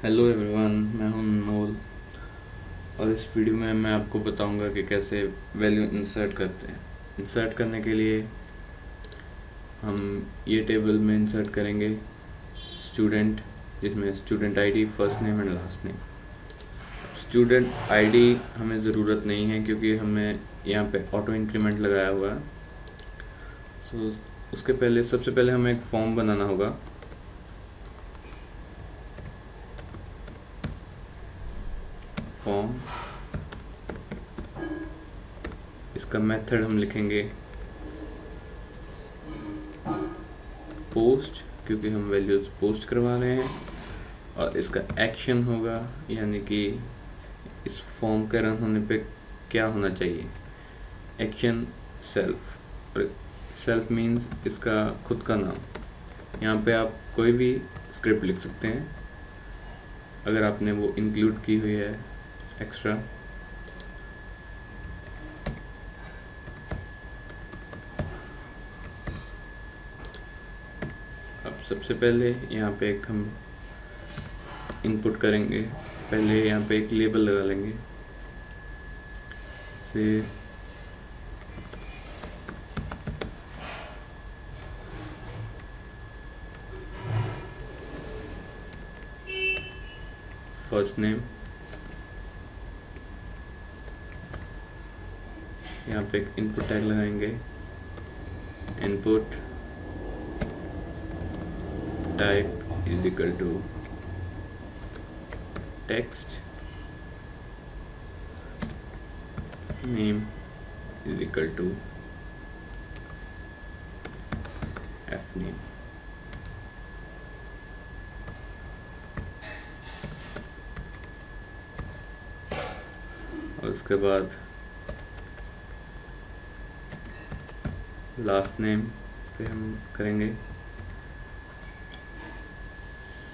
Hello everyone, मैं हूं अनमोल। और इस वीडियो में मैं आपको बताऊंगा कि कैसे वैल्यू इंसर्ट करते हैं। इंसर्ट करने के लिए हम ये टेबल में इंसर्ट करेंगे स्टूडेंट, जिसमें student ID, first name and last name. Student ID हमें ज़रूरत नहीं है क्योंकि हमें यहाँ पे ऑटो इंक्रीमेंट लगाया हुआ है। तो उसके पहले सबसे पहले हमें एक फॉर्म बनाना होगा। फॉर्म, इसका मेथड हम लिखेंगे पोस्ट, क्योंकि हम वैल्यूज़ पोस्ट करवा रहे हैं। और इसका एक्शन होगा, यानी कि इस फॉर्म के रन होने पे क्या होना चाहिए। एक्शन सेल्फ, और सेल्फ मीन्स इसका खुद का नाम। यहाँ पे आप कोई भी स्क्रिप्ट लिख सकते हैं अगर आपने वो इंक्लूड की हुई है एक्स्ट्रा। अब सबसे पहले यहाँ पे एक हम इनपुट करेंगे। पहले यहाँ पे एक लेबल लगा लेंगे, फिर फर्स्ट नेम, यहाँ पे एक इनपुट टैग लगाएंगे। Input type is equal to text, name is equal to F name. और उसके बाद लास्ट नेम पे हम करेंगे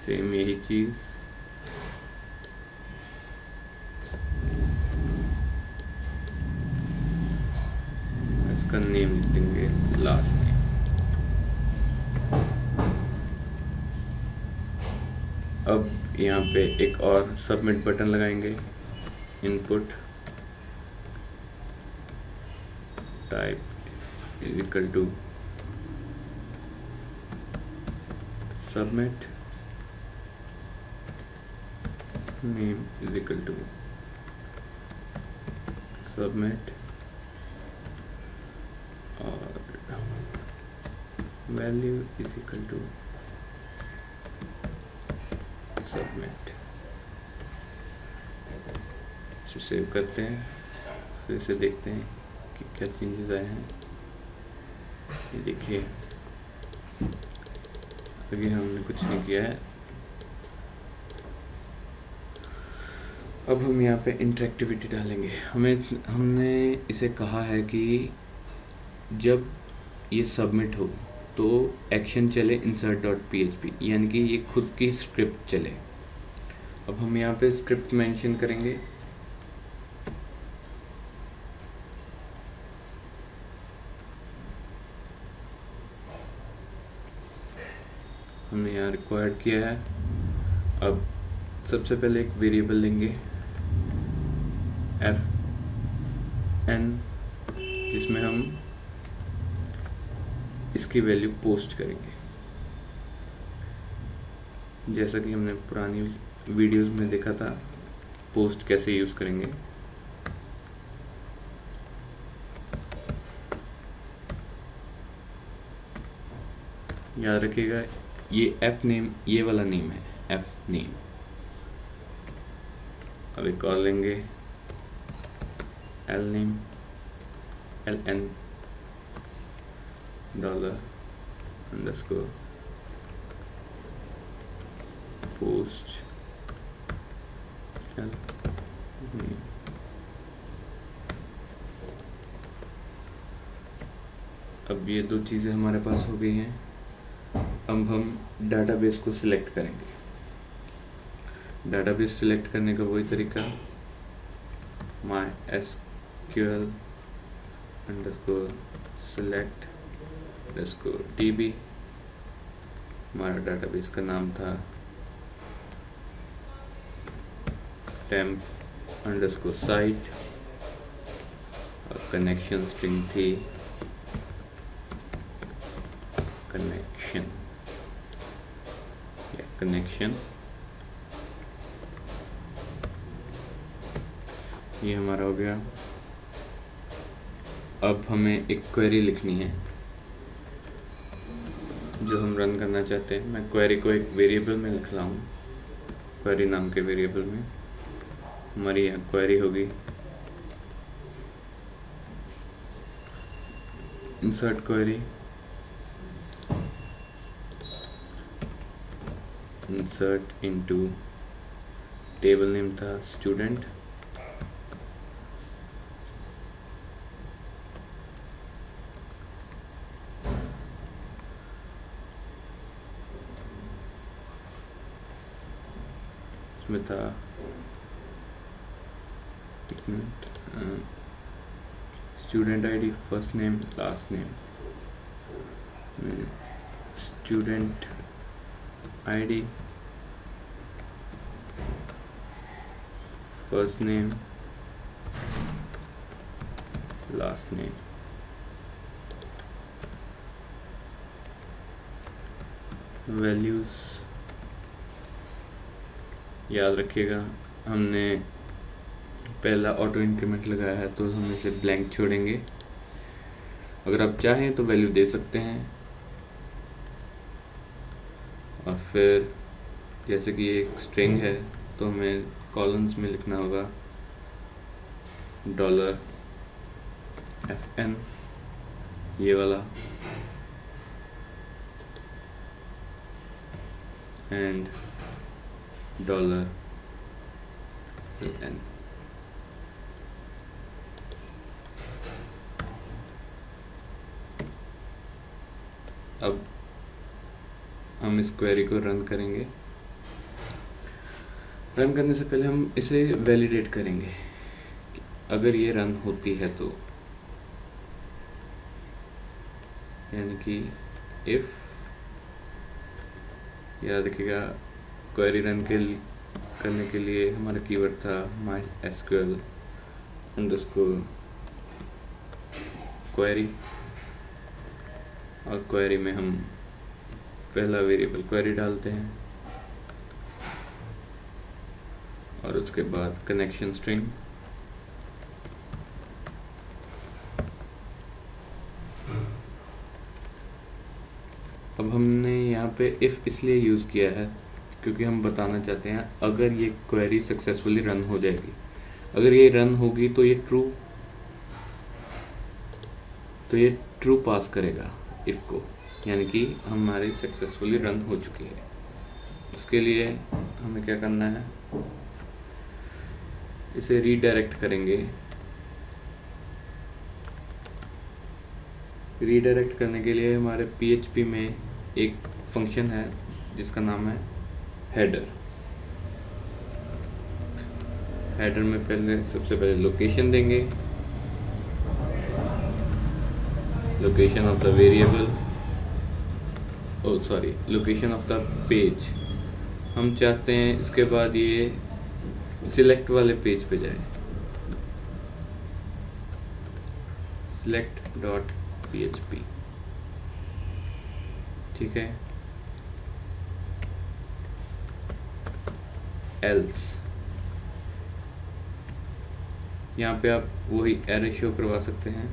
सेम यही चीज़। इसका नेम लिख देंगे लास्ट नेम। अब यहाँ पे एक और सबमिट बटन लगाएंगे। Input type is equal to submit, name is equal to submit, और value is equal to submit। इसे सेव करते हैं, फिर से देखते हैं कि क्या चेंजेस आए हैं। ये देखिए, अभी हमने कुछ नहीं किया है। अब हम यहाँ पे इंटरेक्टिविटी डालेंगे। हमने इसे कहा है कि जब ये सबमिट हो तो एक्शन चले insert.php, यानी कि ये खुद की स्क्रिप्ट चले। अब हम यहाँ पे स्क्रिप्ट मेंशन करेंगे। हमने यहाँ रिक्वायर्ड किया है। अब सबसे पहले एक वेरिएबल लेंगे fn, जिसमें हम इसकी वैल्यू पोस्ट करेंगे, जैसा कि हमने पुरानी वीडियोस में देखा था पोस्ट कैसे यूज़ करेंगे। याद रखिएगा, ये एफ नेम, ये वाला नेम है एफ नेम। अब एक और लेंगे L name, L N dollar underscore post L name. अब ये दो चीज़ें हमारे पास हो गई हैं। अब हम डाटाबेस को सिलेक्ट करेंगे। डाटाबेस सिलेक्ट करने का वही तरीका, MySQL underscore select underscore DB। हमारा डाटाबेस का नाम था temp underscore site और कनेक्शन स्ट्रिंग थी कनेक्शन। ये हमारा हो गया। अब हमें एक क्वेरी लिखनी है जो हम रन करना चाहते हैं। मैं क्वेरी को एक वेरिएबल में लिख रहा हूँ, क्वेरी नाम के वेरिएबल में। हमारी यहाँ क्वेरी होगी insert query, insert into, table name था स्टूडेंट, इसमें था student ID first name last name, student ID first name last name. Values याद रखिएगा, हमने पहला ऑटो इंक्रीमेंट लगाया है तो हम इसे ब्लैंक छोड़ेंगे। अगर आप चाहें तो वैल्यू दे सकते हैं। और फिर जैसे कि एक स्ट्रिंग है तो हमें कॉलम्स में लिखना होगा $FN, ये वाला, एंड $LN। अब हम इस क्वेरी को रन करेंगे। रन करने से पहले हम इसे वैलिडेट करेंगे। अगर ये रन होती है तो, यानी कि इफ, याद रखिएगा क्वेरी रन करने के लिए हमारा कीवर्ड था MySQL underscore query, और क्वेरी में हम पहला वेरिएबल क्वेरी डालते हैं और उसके बाद कनेक्शन स्ट्रिंग। अब हमने यहाँ पे इफ़ इसलिए यूज़ किया है क्योंकि हम बताना चाहते हैं अगर ये क्वेरी सक्सेसफुली रन हो जाएगी, अगर ये रन होगी तो ये ट्रू पास करेगा इफ़ को, यानी कि हमारी सक्सेसफुली रन हो चुकी है। उसके लिए हमें क्या करना है, इसे रीडायरेक्ट करेंगे। रीडायरेक्ट करने के लिए हमारे PHP में एक फंक्शन है जिसका नाम है हेडर। हेडर में सबसे पहले लोकेशन देंगे, location of the variable, location of the page. हम चाहते हैं इसके बाद ये सिलेक्ट वाले पेज पे जाए, select.php, ठीक है। एल्स, यहाँ पे आप वही एरर शो करवा सकते हैं,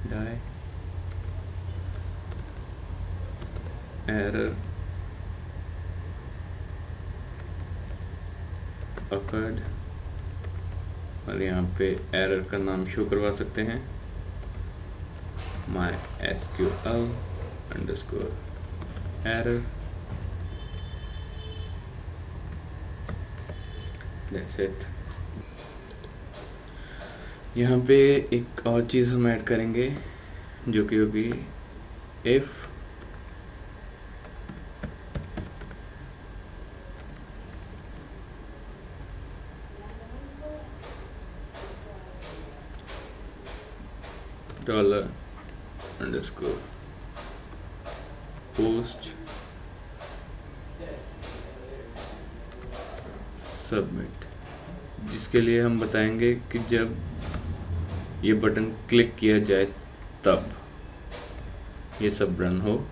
die error occurred, और यहाँ पे एरर का नाम शो करवा सकते हैं MySQL underscore error। That's it। यहाँ पे एक और चीज़ हम ऐड करेंगे जो कि होगी if $_ post सबमिट, जिसके लिए हम बताएंगे कि जब ये बटन क्लिक किया जाए तब ये सब रन हो।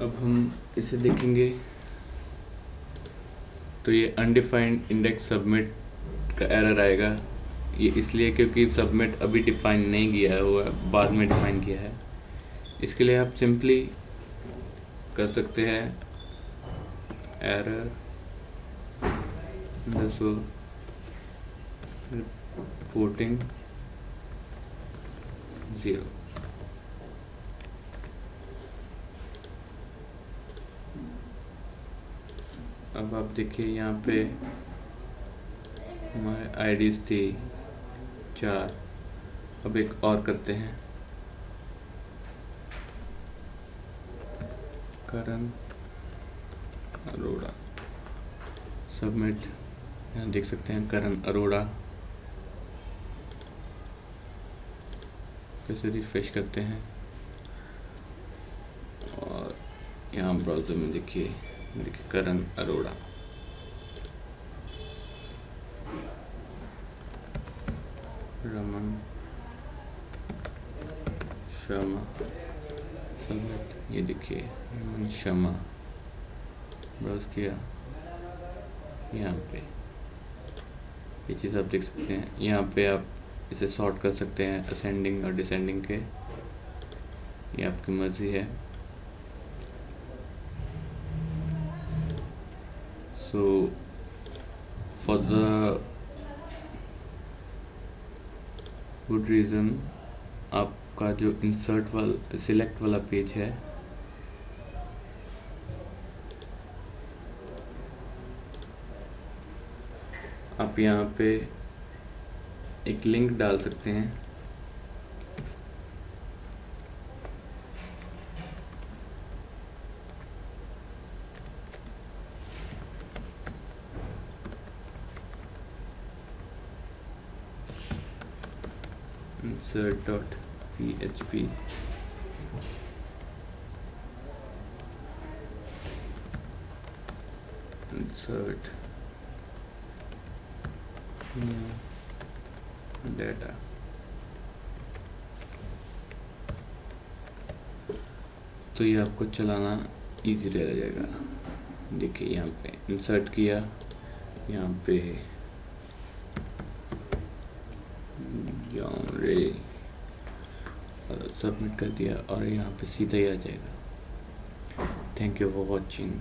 अब हम इसे देखेंगे तो ये अनडिफाइंड इंडेक्स सबमिट का एरर आएगा। ये इसलिए क्योंकि सबमिट अभी डिफाइन नहीं किया हुआ, बाद में डिफाइन किया है। इसके लिए आप सिंपली कर सकते हैं एरर रिपोर्टिंग 0। अब आप देखिए यहाँ पे हमारे आईडीज थी 4। अब एक और करते हैं, करण अरोड़ा सबमिट। यहाँ देख सकते हैं करण अरोड़ा। कैसे रिफ्रेश करते हैं और यहाँ ब्राउज़र में देखिए करण अरोड़ा। रमन शर्मा सबमिट। ये देखिए रमन शर्मा, ब्राउज किया, यहाँ पे ये चीज़ आप देख सकते हैं। यहाँ पे आप इसे सॉर्ट कर सकते हैं असेंडिंग और डिसेंडिंग के, ये आपकी मर्जी है। So for the good reason आपका जो इंसर्ट वाला सिलेक्ट वाला पेज है आप यहाँ पे एक लिंक डाल सकते हैं। insert.php insert data। तो ये आपको चलाना इजी रह जाएगा। देखिए यहाँ पे इंसर्ट किया, यहाँ पे जॉन रे और सबमिट कर दिया और यहाँ पे सीधा ही आ जाएगा। Thank you for watching.